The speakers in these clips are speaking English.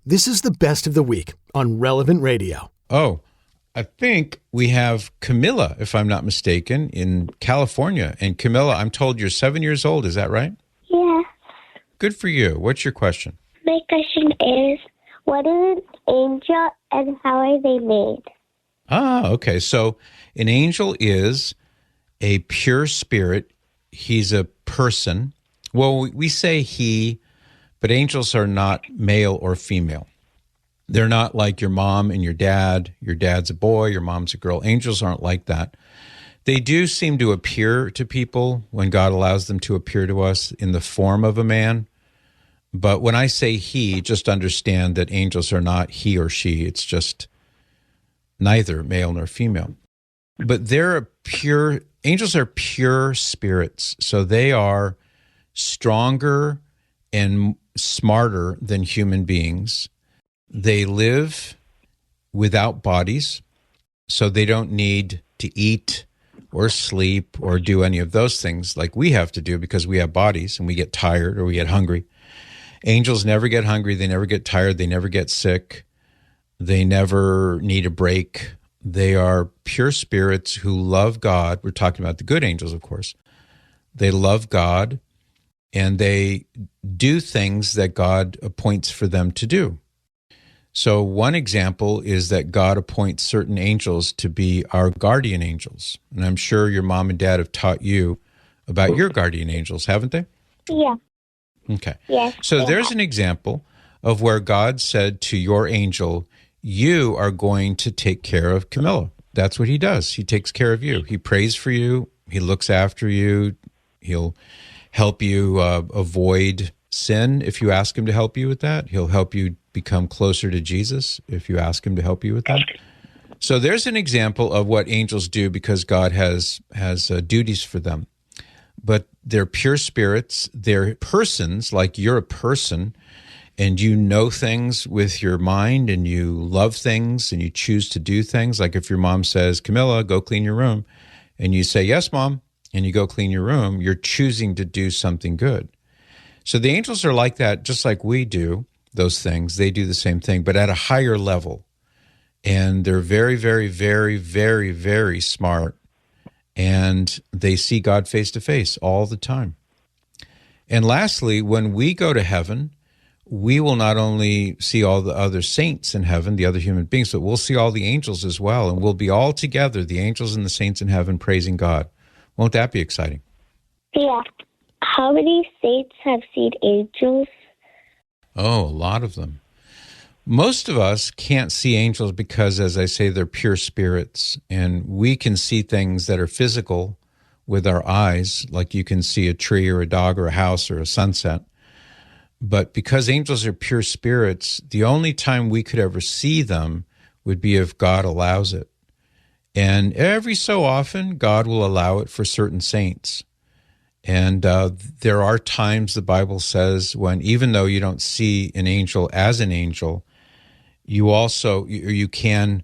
This is the best of the week on Relevant Radio. Oh, I think we have Camilla, if I'm not mistaken, in California. And Camilla, I'm told you're 7 years old. Is that right? Yeah. Good for you. What's your question? My question is, what is an angel and how are they made? Ah, okay. So an angel is a pure spirit. He's a person. Well, we say he, but angels are not male or female. They're not like your mom and your dad. Your dad's a boy, your mom's a girl. Angels aren't like that. They do seem to appear to people when God allows them to appear to us in the form of a man. But when I say he, just understand that angels are not he or she. It's just neither male nor female. But angels are pure spirits. So they are stronger and smarter than human beings. They live without bodies, so they don't need to eat or sleep or do any of those things like we have to do because we have bodies and we get tired or we get hungry. Angels never get hungry. They never get tired. They never get sick. They never need a break. They are pure spirits who love God. We're talking about the good angels, of course. They love God, and they do things that God appoints for them to do. So one example is that God appoints certain angels to be our guardian angels. And I'm sure your mom and dad have taught you about your guardian angels, haven't they? Yeah. Okay. Yes. So there's an example of where God said to your angel, you are going to take care of Camilla. That's what he does. He takes care of you. He prays for you. He looks after you. He'll help you avoid sin if you ask him to help you with that. He'll help you become closer to Jesus if you ask him to help you with that. So there's an example of what angels do because God has duties for them. But they're pure spirits. They're persons, like you're a person, and you know things with your mind, and you love things, and you choose to do things. Like if your mom says, Camilla, go clean your room, and you say, yes, Mom, and you go clean your room, you're choosing to do something good. So the angels are like that, just like we do those things. They do the same thing, but at a higher level. And they're very, very, very, very, very smart. And they see God face to face all the time. And lastly, when we go to heaven, we will not only see all the other saints in heaven, the other human beings, but we'll see all the angels as well. And we'll be all together, the angels and the saints in heaven, praising God. Won't that be exciting? Yeah. How many saints have seen angels? Oh, a lot of them. Most of us can't see angels because, as I say, they're pure spirits. And we can see things that are physical with our eyes, like you can see a tree or a dog or a house or a sunset. But because angels are pure spirits, the only time we could ever see them would be if God allows it. And every so often, God will allow it for certain saints. And there are times, the Bible says, when even though you don't see an angel as an angel, you can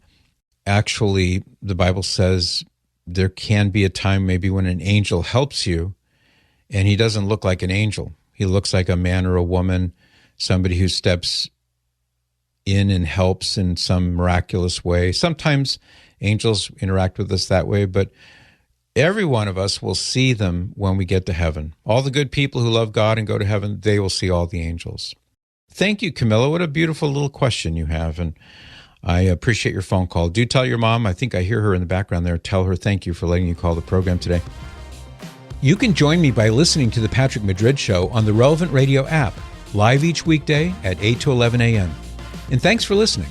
actually, the Bible says, there can be a time maybe when an angel helps you, and he doesn't look like an angel. He looks like a man or a woman, somebody who steps in and helps in some miraculous way. Sometimes angels interact with us that way, but every one of us will see them when we get to heaven. All the good people who love God and go to heaven, they will see all the angels. Thank you, Camilla. What a beautiful little question you have, and I appreciate your phone call. Do tell your mom, I think I hear her in the background there, tell her thank you for letting you call the program today. You can join me by listening to The Patrick Madrid Show on the Relevant Radio app, live each weekday at 8 to 11 a.m. And thanks for listening.